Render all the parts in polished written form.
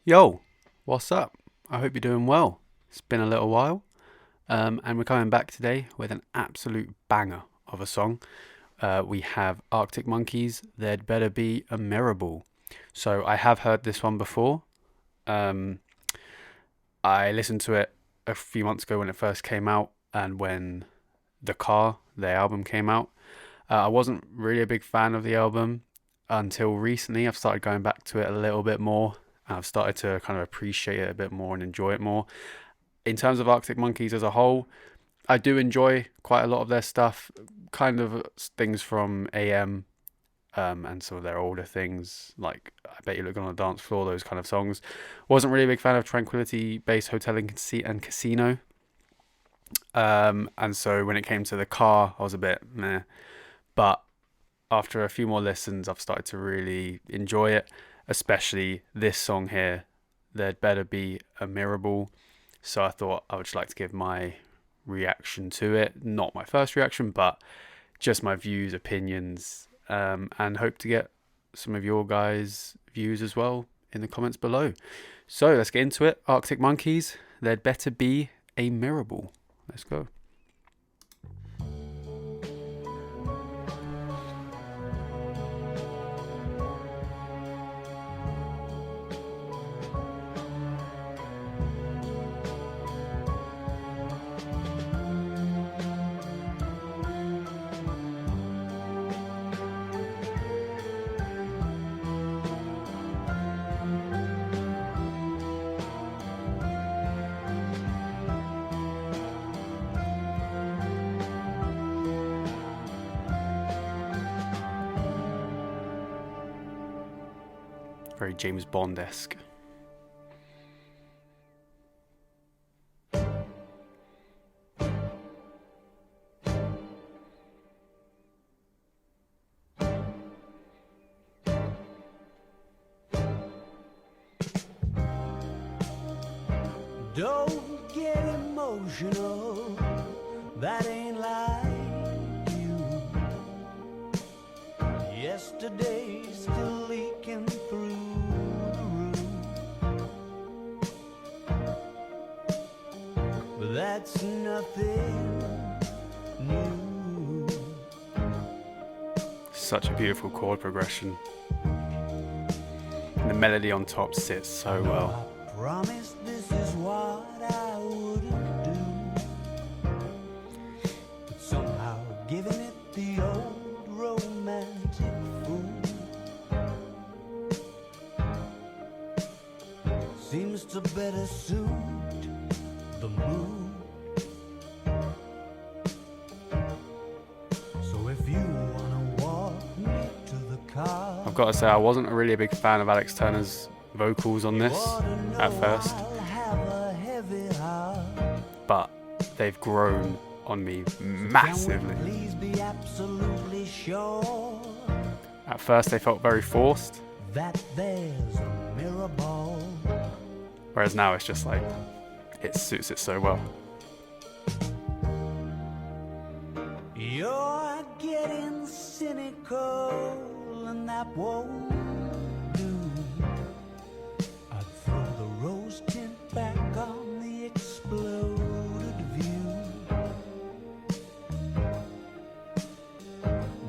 Yo, what's up? I hope you're doing well. It's been a little while, and we're coming back today with an absolute banger of a song. We have Arctic Monkeys, There'd Better Be a Mirrorball. So I have heard this one before. Um, I listened to it a few months ago when it first came out, and when their album came out. I wasn't really a big fan of the album until recently. I've started going back to it a little bit more. I've started to kind of appreciate it a bit more and enjoy it more. In terms of Arctic Monkeys as a whole, I do enjoy quite a lot of their stuff, kind of things from AM, and some of their older things, like I Bet You Look Good on the Dance Floor, those kind of songs. Wasn't really a big fan of Tranquility Base Hotel and Casino. And so when it came to the car, I was a bit meh. But after a few more listens, I've started to really enjoy it, especially this song here, There'd Better Be a Mirrorball. So I thought I would just like to give my reaction to it. Not my first reaction, but just my views, opinions, and hope to get some of your guys' views as well in the comments below. So let's get into it. Arctic Monkeys, There'd Better Be a Mirrorball. Let's go. Very James Bond-esque. Don't get emotional, that ain't like you. Yesterday's still leaking through the roof, but that's nothing new. Such a beautiful chord progression. And the melody on top sits so well. I promise this is what I wouldn't do, but somehow giving it the old romantic fool seems to better suit the mood. So if you wanna walk me to the car, I've got to say, I wasn't really a big fan of Alex Turner's vocals on this at first, but they've grown on me massively. please be absolutely sure At first they felt very forced, that there's a Mirrorball. whereas now it's just like, it suits it so well. You're getting cynical and that won't do. I'd throw the rose tint back on the exploded view.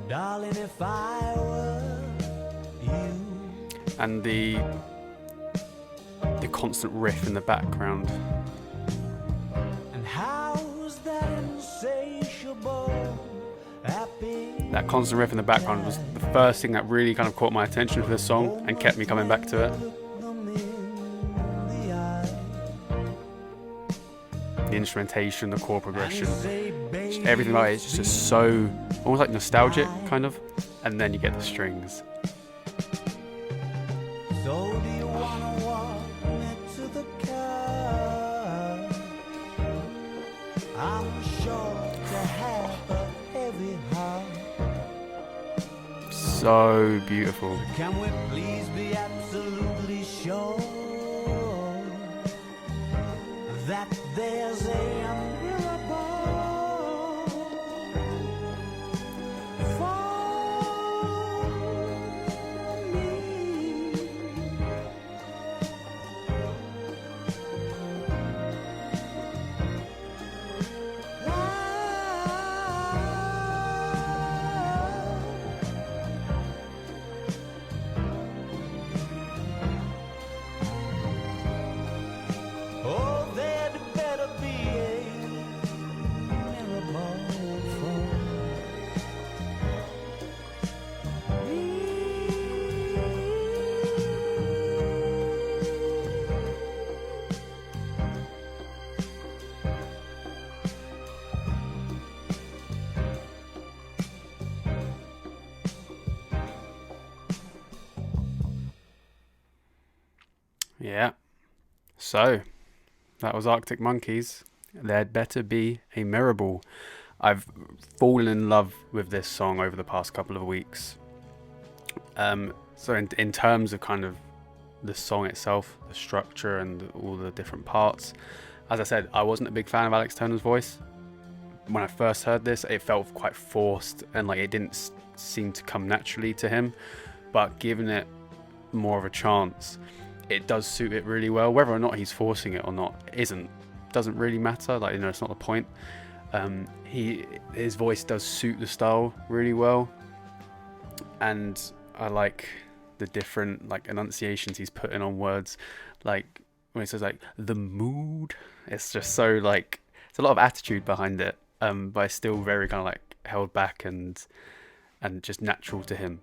Darling, if I were you. And the constant riff in the background. And how's that insatiable happy? That constant riff in the background was the first thing that really kind of caught my attention for this song and kept me coming back to it. The instrumentation, the chord progression, just everything about it is just so almost like nostalgic kind of, and then you get the strings. So do you wanna walk me to the car? I'm sure to have a heavy heart. So beautiful. Can we please be absolutely sure that there's a Mirrorball for me? Yeah. So that was Arctic Monkeys. There'd better be a Mirrorball. I've fallen in love with this song over the past couple of weeks. So in terms of kind of the song itself, the structure and all the different parts, as I said, I wasn't a big fan of Alex Turner's voice. When I first heard this, it felt quite forced and like it didn't seem to come naturally to him. But giving it more of a chance, it does suit it really well. Whether or not he's forcing it or not doesn't really matter. Like, you know, it's not the point. His voice does suit the style really well, and I like the different like enunciations he's putting on words. Like when he says like the mood, it's just so like it's a lot of attitude behind it, but it's still very kind of like held back and just natural to him.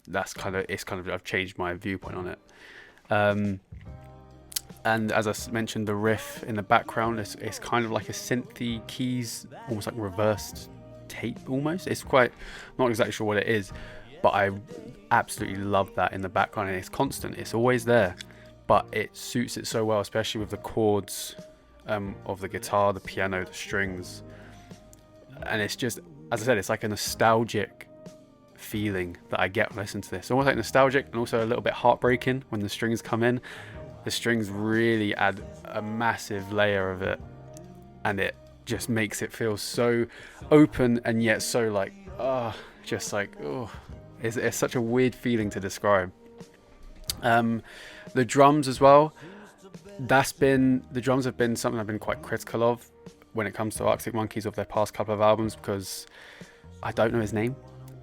It's kind of I've changed my viewpoint on it. And as I mentioned, the riff in the background it's kind of like a synthy keys, almost like reversed tape almost. It's quite, not exactly sure what it is, but I absolutely love that in the background, and it's constant, it's always there, but it suits it so well, especially with the chords of the guitar, the piano, the strings, and it's just, as I said, it's like a nostalgic feeling that I get when I listen to this. Almost like nostalgic and also a little bit heartbreaking when the strings come in. The strings really add a massive layer of it, and it just makes it feel so open and yet so like, it's such a weird feeling to describe. The drums as well, the drums have been something I've been quite critical of when it comes to Arctic Monkeys of their past couple of albums, because I don't know his name,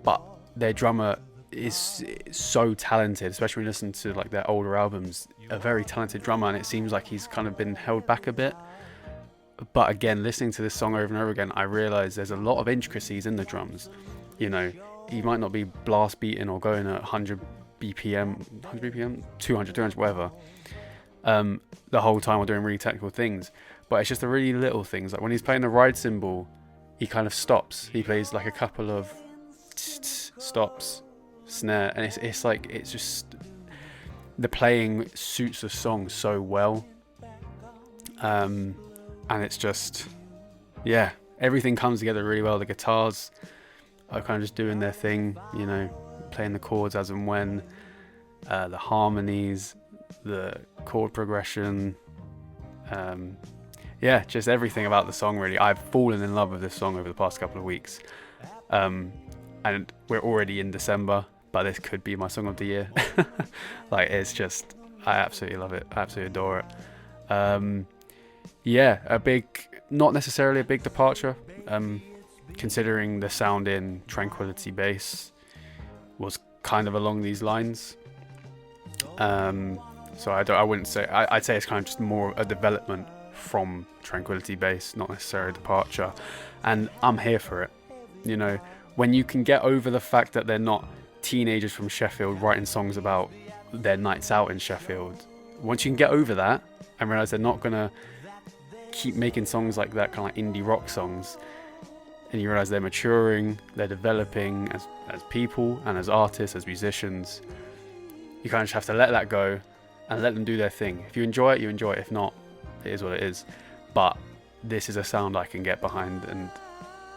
but their drummer is so talented, especially when you listen to like their older albums. A very talented drummer, and it seems like he's kind of been held back a bit. But again, listening to this song over and over again, I realise there's a lot of intricacies in the drums. You know, he might not be blast beating or going at 100 BPM, 200, 300, whatever, the whole time, or doing really technical things. But it's just the really little things. Like when he's playing the ride cymbal, he kind of stops. He plays like a couple of stops, snare, and it's like, it's just, the playing suits the song so well, and it's just, yeah, everything comes together really well. The guitars are kind of just doing their thing, you know, playing the chords as and when, the harmonies, the chord progression, just everything about the song really. I've fallen in love with this song over the past couple of weeks, and we're already in December, but this could be my song of the year. Like, it's just, I absolutely love it. I absolutely adore it. Not necessarily a big departure, considering the sound in Tranquility Base was kind of along these lines. So I wouldn't say, I'd say it's kind of just more a development from Tranquility Base, not necessarily a departure. And I'm here for it. You know, when you can get over the fact that they're not teenagers from Sheffield writing songs about their nights out in Sheffield, once you can get over that and realize they're not gonna keep making songs like that, kind of like indie rock songs, and you realize they're maturing, they're developing as people and as artists, as musicians, you kind of just have to let that go and let them do their thing. If you enjoy it, you enjoy it. If not, it is what it is. But this is a sound I can get behind, and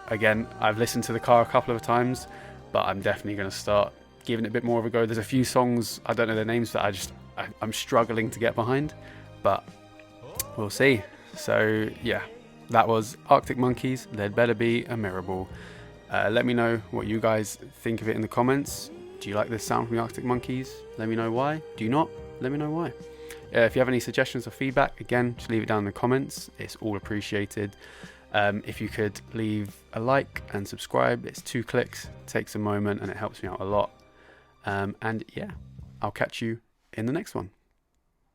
again, I've listened to The Car a couple of times, but I'm definitely going to start giving it a bit more of a go. There's a few songs, I don't know their names, that I'm struggling to get behind, but we'll see. So yeah, that was Arctic Monkeys, There'd Better Be a Mirrorball. Let me know what you guys think of it in the comments. Do you like this sound from the Arctic Monkeys? Let me know why. Do you not? Let me know why. If you have any suggestions or feedback, again, just leave it down in the comments. It's all appreciated. If you could leave a like and subscribe, it's 2 clicks, it takes a moment and it helps me out a lot. And yeah, I'll catch you in the next one.